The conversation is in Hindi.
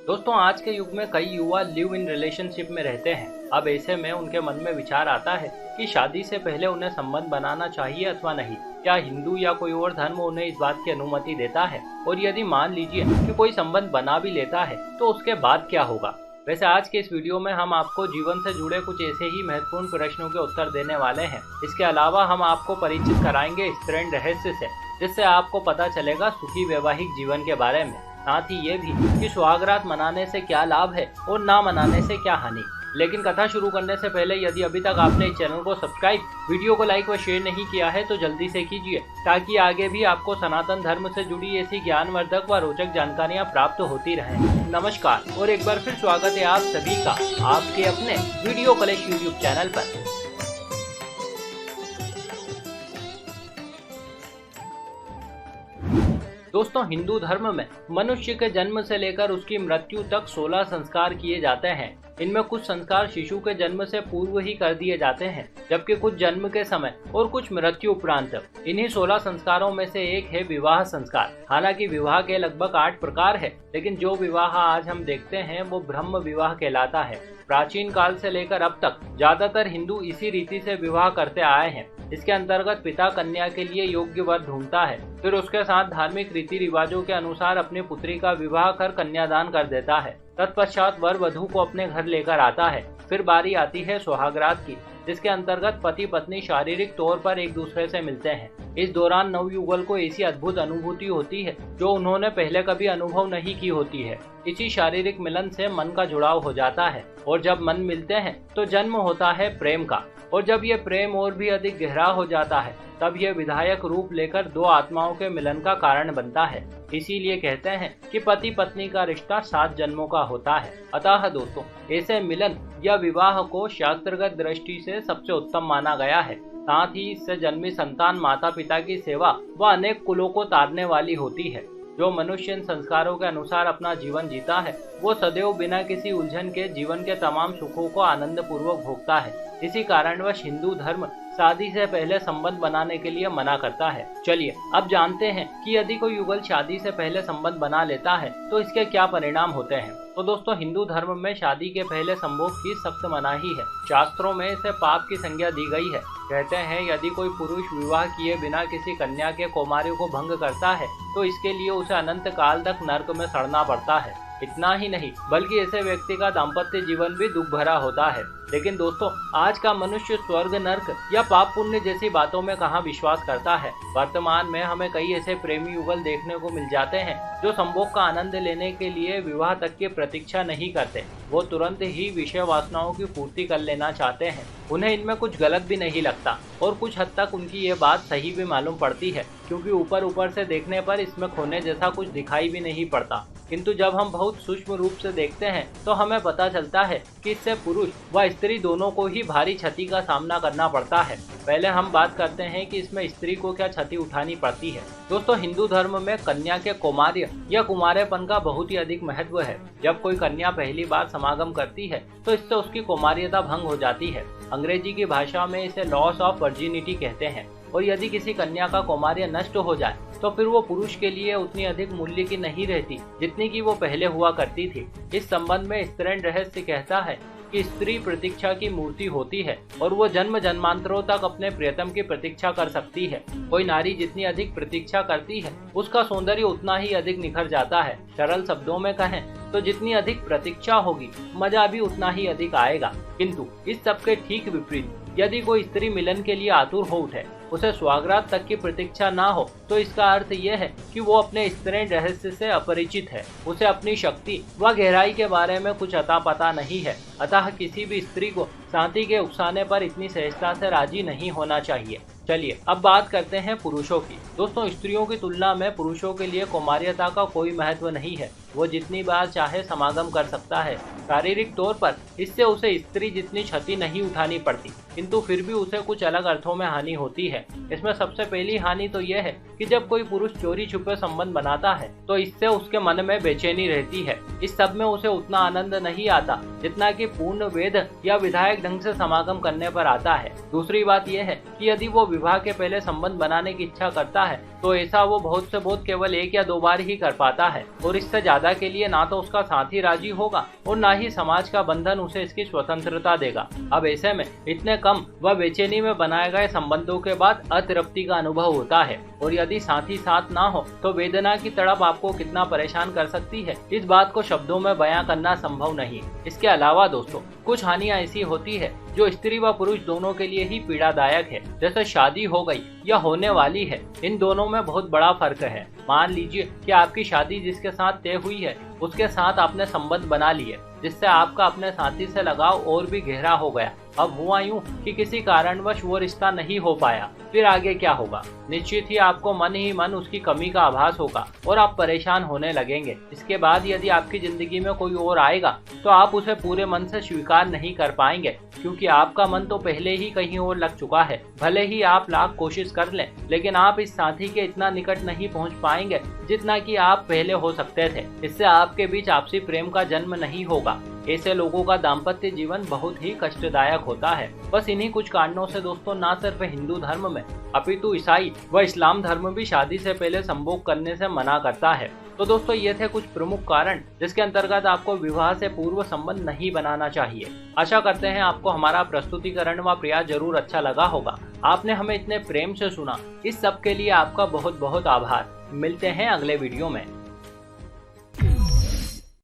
दोस्तों, आज के युग में कई युवा लिव इन रिलेशनशिप में रहते हैं। अब ऐसे में उनके मन में विचार आता है कि शादी से पहले उन्हें संबंध बनाना चाहिए अथवा नहीं। क्या हिंदू या कोई और धर्म उन्हें इस बात की अनुमति देता है? और यदि मान लीजिए कि कोई संबंध बना भी लेता है तो उसके बाद क्या होगा? वैसे आज के इस वीडियो में हम आपको जीवन से जुड़े कुछ ऐसे ही महत्वपूर्ण प्रश्नों के उत्तर देने वाले हैं। इसके अलावा हम आपको परिचित कराएंगे स्त्रीण रहस्य से, जिससे आपको पता चलेगा सुखी वैवाहिक जीवन के बारे में। साथ ही ये भी कि सुहागरात मनाने से क्या लाभ है और ना मनाने से क्या हानि। लेकिन कथा शुरू करने से पहले यदि अभी तक आपने इस चैनल को सब्सक्राइब, वीडियो को लाइक व शेयर नहीं किया है तो जल्दी से कीजिए, ताकि आगे भी आपको सनातन धर्म से जुड़ी ऐसी ज्ञानवर्धक व रोचक जानकारियां प्राप्त होती रहें। नमस्कार और एक बार फिर स्वागत है आप सभी का आपके अपने वीडियो कलेश यूट्यूब चैनल पर। दोस्तों, हिंदू धर्म में मनुष्य के जन्म से लेकर उसकी मृत्यु तक 16 संस्कार किए जाते हैं। इनमें कुछ संस्कार शिशु के जन्म से पूर्व ही कर दिए जाते हैं, जबकि कुछ जन्म के समय और कुछ मृत्यु उपरांत। इन्हीं 16 संस्कारों में से एक है विवाह संस्कार। हालांकि विवाह के लगभग 8 प्रकार है, लेकिन जो विवाह आज हम देखते हैं वो ब्रह्म विवाह कहलाता है। प्राचीन काल से लेकर अब तक ज्यादातर हिंदू इसी रीति से विवाह करते आए हैं। इसके अंतर्गत पिता कन्या के लिए योग्य वर ढूंढता है, फिर उसके साथ धार्मिक रीति रिवाजों के अनुसार अपनी पुत्री का विवाह कर कन्यादान कर देता है। तत्पश्चात वर वधू को अपने घर लेकर आता है। फिर बारी आती है सुहागरात की, जिसके अंतर्गत पति पत्नी शारीरिक तौर पर एक दूसरे से मिलते हैं। इस दौरान नवयुगल को ऐसी अद्भुत अनुभूति होती है जो उन्होंने पहले कभी अनुभव नहीं की होती है। इसी शारीरिक मिलन से मन का जुड़ाव हो जाता है, और जब मन मिलते हैं तो जन्म होता है प्रेम का। और जब ये प्रेम और भी अधिक गहरा हो जाता है तब ये विधायक रूप लेकर दो आत्माओं के मिलन का कारण बनता है। इसीलिए कहते हैं कि पति पत्नी का रिश्ता 7 जन्मों का होता है। अतः दोस्तों, ऐसे मिलन या विवाह को शास्त्रगत दृष्टि से सबसे उत्तम माना गया है। साथ ही इससे जन्मी संतान माता पिता की सेवा व अनेक कुलों को तारने वाली होती है। जो मनुष्य इन संस्कारों के अनुसार अपना जीवन जीता है वो सदैव बिना किसी उलझन के जीवन के तमाम सुखों को आनंद पूर्वक भोगता है। इसी कारणवश हिंदू धर्म शादी से पहले संबंध बनाने के लिए मना करता है। चलिए अब जानते हैं कि यदि कोई युगल शादी से पहले संबंध बना लेता है तो इसके क्या परिणाम होते हैं। तो दोस्तों, हिंदू धर्म में शादी के पहले संभोग की सख्त मनाही है। शास्त्रों में इसे पाप की संज्ञा दी गई है। कहते हैं यदि कोई पुरुष विवाह किए बिना किसी कन्या के कौमार्य को भंग करता है तो इसके लिए उसे अनंत काल तक नर्क में सड़ना पड़ता है। इतना ही नहीं बल्कि ऐसे व्यक्ति का दाम्पत्य जीवन भी दुख भरा होता है। लेकिन दोस्तों, आज का मनुष्य स्वर्ग नर्क या पाप पुण्य जैसी बातों में कहाँ विश्वास करता है। वर्तमान में हमें कई ऐसे प्रेमी युगल देखने को मिल जाते हैं जो संभोग का आनंद लेने के लिए विवाह तक की प्रतीक्षा नहीं करते। वो तुरंत ही विषय वासनाओं की पूर्ति कर लेना चाहते हैं। उन्हें इनमें कुछ गलत भी नहीं लगता और कुछ हद तक उनकी ये बात सही भी मालूम पड़ती है, क्योंकि ऊपर से देखने पर इसमें खोने जैसा कुछ दिखाई भी नहीं पड़ता। किंतु जब हम बहुत सूक्ष्म रूप से देखते हैं तो हमें पता चलता है कि इससे पुरुष व स्त्री दोनों को ही भारी क्षति का सामना करना पड़ता है। पहले हम बात करते हैं कि इसमें स्त्री को क्या क्षति उठानी पड़ती है। दोस्तों, हिंदू धर्म में कन्या के कौमार्य या कुमारेपन का बहुत ही अधिक महत्व है। जब कोई कन्या पहली बार समागम करती है तो इससे उसकी कौमार्यता भंग हो जाती है। अंग्रेजी की भाषा में इसे लॉस ऑफ वर्जिनिटी कहते हैं। और यदि किसी कन्या का कौमार्य नष्ट हो जाए तो फिर वो पुरुष के लिए उतनी अधिक मूल्य की नहीं रहती जितनी की वो पहले हुआ करती थी। इस संबंध में स्त्रीण रहस्य कहता है कि स्त्री प्रतीक्षा की मूर्ति होती है और वो जन्म जन्मांतरों तक अपने प्रियतम की प्रतीक्षा कर सकती है। कोई नारी जितनी अधिक प्रतीक्षा करती है उसका सौंदर्य उतना ही अधिक निखर जाता है। सरल शब्दों में कहें तो जितनी अधिक प्रतीक्षा होगी मजा भी उतना ही अधिक आएगा। किंतु इस सब के ठीक विपरीत यदि कोई स्त्री मिलन के लिए आतुर हो उठे, उसे सुहागरात तक की प्रतीक्षा ना हो, तो इसका अर्थ यह है कि वो अपने स्त्रीण रहस्य से अपरिचित है। उसे अपनी शक्ति व गहराई के बारे में कुछ अता पता नहीं है। अतः किसी भी स्त्री को साथी के उकसाने पर इतनी सहजता से राजी नहीं होना चाहिए। चलिए अब बात करते हैं पुरुषों की। दोस्तों, स्त्रियों की तुलना में पुरुषों के लिए कौमार्यता का कोई महत्व नहीं है। वो जितनी बार चाहे समागम कर सकता है। शारीरिक तौर पर इससे उसे स्त्री जितनी क्षति नहीं उठानी पड़ती, किंतु फिर भी उसे कुछ अलग अर्थों में हानि होती है। इसमें सबसे पहली हानि तो यह है कि जब कोई पुरुष चोरी छुपे संबंध बनाता है तो इससे उसके मन में बेचैनी रहती है। इस सब में उसे उतना आनंद नहीं आता जितना कि पूर्ण वेद या विधायक ढंग से समागम करने पर आता है। दूसरी बात यह है कि यदि वो विवाह के पहले संबंध बनाने की इच्छा करता है तो ऐसा वो बहुत से बहुत केवल 1 या 2 बार ही कर पाता है और इससे ज्यादा ज्यादा के लिए ना तो उसका साथी राजी होगा और ना ही समाज का बंधन उसे इसकी स्वतंत्रता देगा। अब ऐसे में इतने कम व बेचैनी में बनाए गए संबंधों के बाद अतृप्ति का अनुभव होता है, और यदि साथी साथ ना हो तो वेदना की तड़प आपको कितना परेशान कर सकती है, इस बात को शब्दों में बयां करना संभव नहीं। इसके अलावा दोस्तों, कुछ हानियां ऐसी होती है जो स्त्री व पुरुष दोनों के लिए ही पीड़ादायक है। जैसे शादी हो गई या होने वाली है, इन दोनों में बहुत बड़ा फर्क है। मान लीजिए कि आपकी शादी जिसके साथ तय हुई है उसके साथ आपने संबंध बना लिए, जिससे आपका अपने साथी से लगाव और भी गहरा हो गया। अब हुआ यूं कि किसी कारणवश वो रिश्ता नहीं हो पाया, फिर आगे क्या होगा? निश्चित ही आपको मन ही मन उसकी कमी का आभास होगा और आप परेशान होने लगेंगे। इसके बाद यदि आपकी जिंदगी में कोई और आएगा तो आप उसे पूरे मन से स्वीकार नहीं कर पाएंगे, क्योंकि आपका मन तो पहले ही कहीं और लग चुका है। भले ही आप लाख कोशिश कर लें, लेकिन आप इस साथी के इतना निकट नहीं पहुंच पाएंगे जितना कि आप पहले हो सकते थे। इससे आपके बीच आपसी प्रेम का जन्म नहीं होगा। ऐसे लोगों का दाम्पत्य जीवन बहुत ही कष्टदायक होता है। बस इन्हीं कुछ कारणों से दोस्तों, न सिर्फ हिंदू धर्म में अपितु ईसाई व इस्लाम धर्म भी शादी से पहले संभोग करने से मना करता है। तो दोस्तों, ये थे कुछ प्रमुख कारण जिसके अंतर्गत आपको विवाह से पूर्व संबंध नहीं बनाना चाहिए। आशा करते हैं आपको हमारा प्रस्तुतिकरण व प्रयास जरूर अच्छा लगा होगा। आपने हमें इतने प्रेम से सुना, इस सब के लिए आपका बहुत बहुत आभार। मिलते हैं अगले वीडियो में।